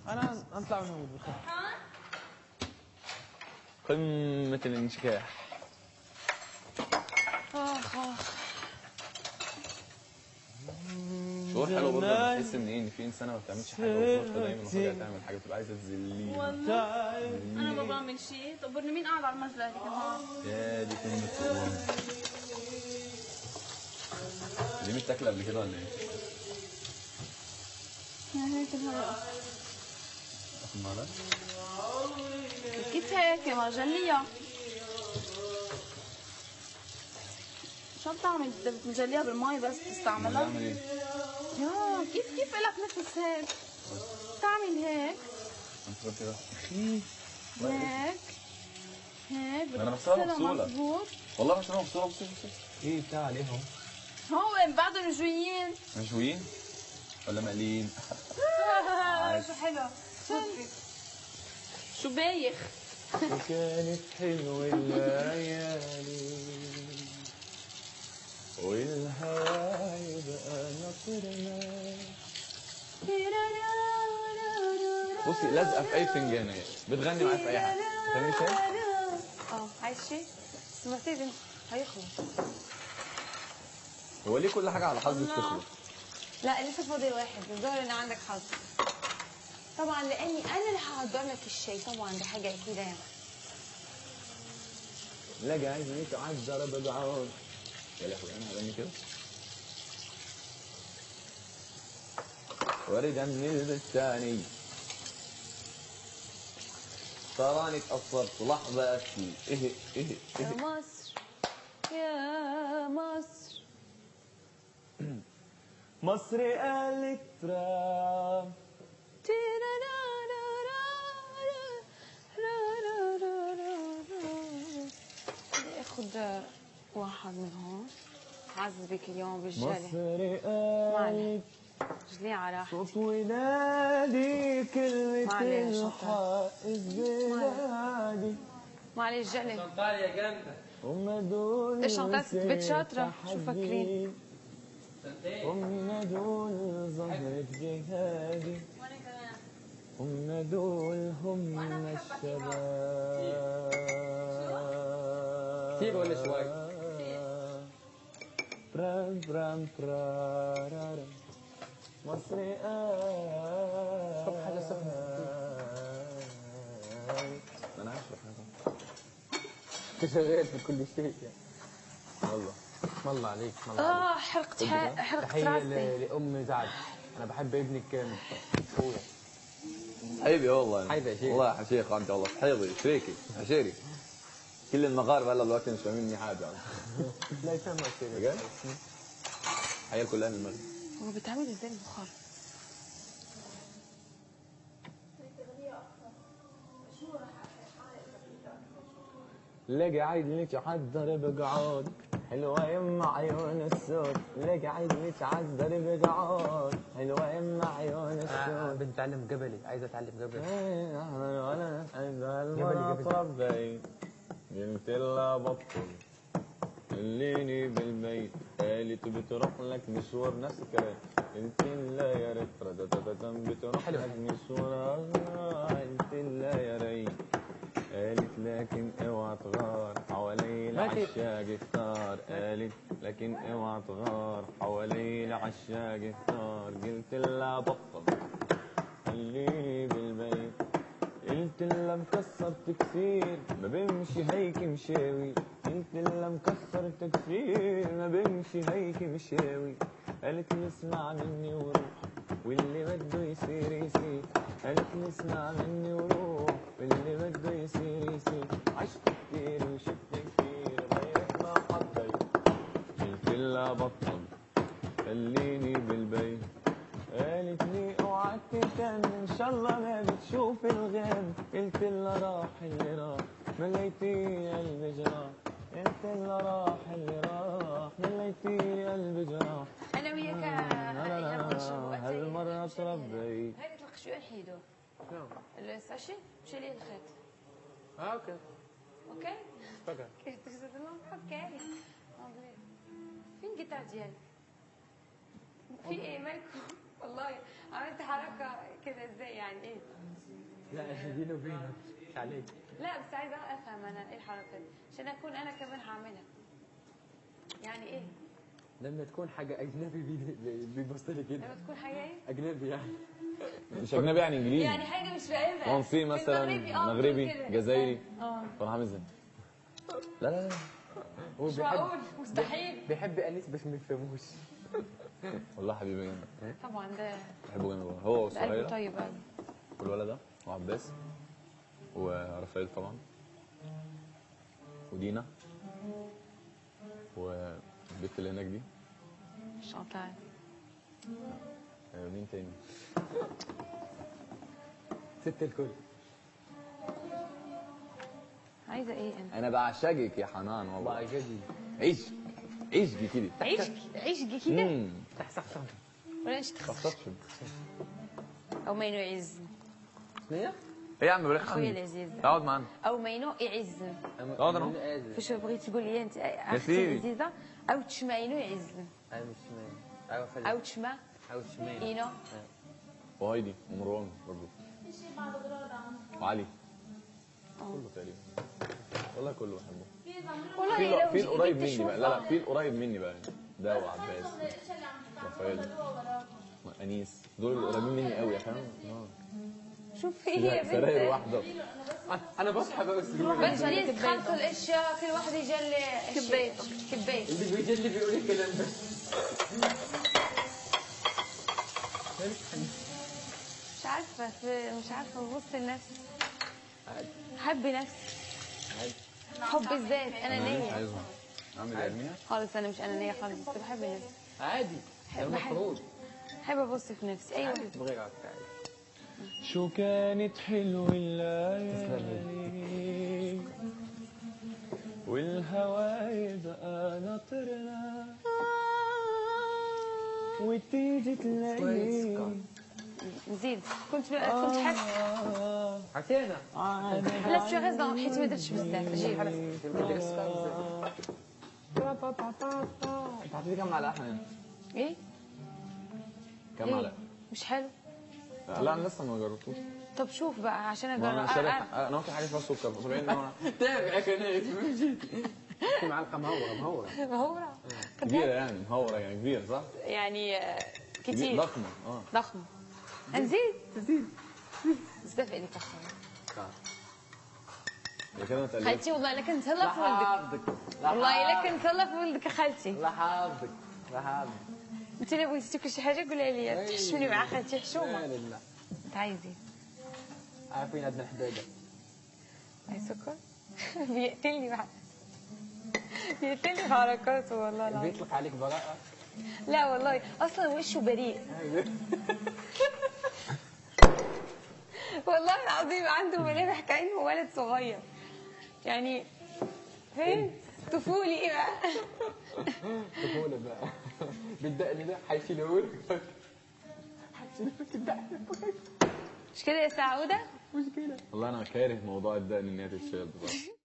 انا اطلع من هون بالخير. قمة الانشكاح. شعور حلو برضه لما تحس ان في انسانه ما بتعملش حاجه وتبطل دايما وفجاه تعمل حاجه بتبقى عايزه تذليني. والله انا ما بعمل شيء. طبرني مين قاعد على المجلة هذيك هون؟ يا دي كلمة صوان. دي متاكله قبل كده ولا ايه؟ هيك الهواء. مالك؟ كيف هيك ما جلية؟ شو بتعمل؟ بدك تجليها بالمي بس تستعملها؟ بعمل ايه؟ يا كيف إلك نفس هيك؟ بتعمل هيك؟ انت كده هيك بدك انا بحسبها تغسلها مغسوله مظبوط. والله بحسبها مغسوله. بصي ايه بتاع عليهم هو بعدهم مشويين. مشويين ولا مقليين؟ شو حلو. شو بايخ. وكانت حلوة الليالي والهواي بقى نصرنا. بصي لازقه في اي فنجان اهي بتغني معايا في اي حاجه. بتغني شيء؟ عايز شيء؟ بس ما تيجي هيخلص. هو ليه كل حاجه على حظك تخلص؟ لا لسه فاضل واحد. الظاهر ان عندك حظ. طبعا لاني انا اللي هحضر لك الشاي. طبعا دي حاجه اكيده يعني. لا عايزني تعذر بقعد. يا لهوي انا هغني كده. وردا من الثاني تراني اتأثرت لحظة أبكي. يا مصر يا مصر مصر الكترا بدي اخد واحد من هون. عذبك اليوم بالجلي. مصر جلي على راحتي. صوت ونادي كلمة الحائز بلادي. معلش جلي. شنطال يا جامدة. هم دول ايش شنطتك بنت شاطرة. شو فاكرين؟ هم دول ظهرك جهادي. وانا كمان. هم دول هم الشباب. كتير ولا شوي؟ برام برام برارارا مصري طب حاجة سخنة. أنا عارف حاجة. انت شغال في كل شيء يعني. والله والله عليك. والله عليك. حرقت تحية راسي. لأم سعد. أنا بحب ابنك كامل. أخويا. حبيبي والله. حبيبي يا شيخ. والله يا شيخ أنت والله حبيبي شريكي عشيري. كل المغاربة هلا دلوقتي مش فاهميني حاجة. لا يفهموا كثير. بجد؟ حيال كلها من المغرب. هو بيتعمل ازاي البخار؟ لاقي عيد يتعذر بقعود حلوة يما عيون السود. لاقي عيد يتعذر بقعود حلوة يما عيون السود. بنتعلم قبلي. عايز اتعلم قبلي. ولا المرة تربي قلت لها بطل خليني بالبيت. قالت بتروح لك مشوار نفس الكلام. قلت لها يا ريت بتروح لك مشوار. قلت لها يا ريت. قالت لكن اوعى تغار حوالي العشاق كتار. قالت لكن اوعى تغار حوالي العشاق كتار. قلت لها بطل خليني بالبيت. قلت لها مكسرت كثير ما بمشي هيك مشاوي. قلت لها مكسرت كثير ما بمشي هيك مشاوي. قالت لي اسمع مني وروح واللي بده يصير يصير. قالت لي اسمع مني وروح واللي بده يصير يصير. عشت كثير وشفت كثير غيرك ما حبيت. قلت لها بطل خليني بالبيت. قالت لي اوعى تهتم ان شاء الله ما بتشوف الغيب. قلت لها راح اللي راح مليتي قلبي جراح. قلت لها راح اللي راح مليتي قلبي جراح. انا وياك هالمرة تربيت. هاي نطلق شو الحيدو؟ الساشي شيلي الخيط. اوكي. اوكي؟ اوكي. اوكي. فين البتاع ديالك في ايه مالكم؟ والله عملت حركه كده ازاي يعني ايه؟ لا بيني وبينك مش عليك. لا بس عايزه افهم انا ايه الحركه دي عشان اكون انا كمان هعملها. يعني ايه؟ لما تكون حاجة أجنبي بيبص لي كده. لما تكون حاجه ايه؟ أجنبي يعني. مش اجنبي يعني انجليزي. يعني حاجه مش فاهمها. فرنسي مثلا، المغربي، مغربي، كده. جزائري. اه فانا عامل ازاي؟ لا لا لا هو مش معقول مستحيل. بيحب أنيس بس ما يفهموش. والله حبيبي جامد، طبعا ده بحبه جامد والله. هو ده قلبه وسهيلة طيب قوي. والولد ده وعباس ورافائيل طبعا ودينا والبنت اللي هناك دي. شاطر. مين تاني؟ ست الكل. عايزه ايه انا؟ انا بعشقك يا حنان والله. بقى جدي. عيش عيشكي كده. عيشكي كده تحسحسح. ولا انت تخسر خفضش. او مينو يعز. شنو؟ ايه يا عم بلاش اخويا العزيز اقعد معانا. او مينو يعز. اقعد انا. فاش بغيت تقول لي انت سيدي. اختي عزيزه او تشمعينو يعز أنا مش شمال. أيوة خلي. او تشمع أو شمال. اينو وهايدي ومروان برضه وعلي كله تقريبا والله كله بحبه. والله لو في القريب جبت مني بقى، لا لا في القريب مني بقى ده وعباس رافائيل انيس دول القريبين مني قوي يا فاهم. شوف في ايه يا سراير بنت واحده. أنا بصحى بس بس ليه تخلطوا الاشياء كل واحد يجلي كبيته كبيته اللي بيجي اللي بيقول الكلام ده. مش عارفه ببص لنفسي. حبي نفسي. حب الذات مش انانيه عايزهم اعمل ايه ارميها؟ خالص. انا مش انانيه خالص بس بحب نفسي. عادي. ده المفروض. بحب ابص في نفسي. ايوه تبغي عادي. شو كانت حلوة الليالي والهواي بقى ناطرنا وتيجي تلاقي نزيد. كنت حاسه حكينا. لا شو غزه حيت ما درتش بزاف. جيب انت حطيتي كام معلقه حنان؟ ايه كام ليه؟ معلقه؟ مش حلو. لا انا لسه ما جربتوش. طب شوف بقى عشان ما انا اجرب. شارح انا واكل حاجه فيها سكر طبيعي ان هو تابع كنايت. في معلقة مهورة. مهورة كبيره يعني مهوره يعني كبيره صح؟ يعني كبيرة، كتير ضخمه ضخمة. نزيد بزاف اللي تخن. يا كده تقلب. خالتي والله لك نتهلا في ولدك. حافظك. والله لك نتهلا في ولدك يا خالتي. لا حافظك. لا حافظك. انت اللي بغيتي تاكل شي حاجه قولها لي. تحشمني مع خالتي حشومه. لا. انت عايزي عارفين عندنا الحداده. عايز سكر؟ بيقتلني بعد. بيقتلني بحركاته والله العظيم. بيطلق عليك براءة. لا والله اصلا وشه بريء. والله العظيم عنده ملامح كانه ولد صغير يعني. فين طفولي ايه بقى؟ طفولة بقى. بالدقن ده حيشيلهولك. حيشيلهولك الدقن. مش كده يا سعودة؟ والله انا كاره موضوع الدقن ان هي تتشال بصراحه.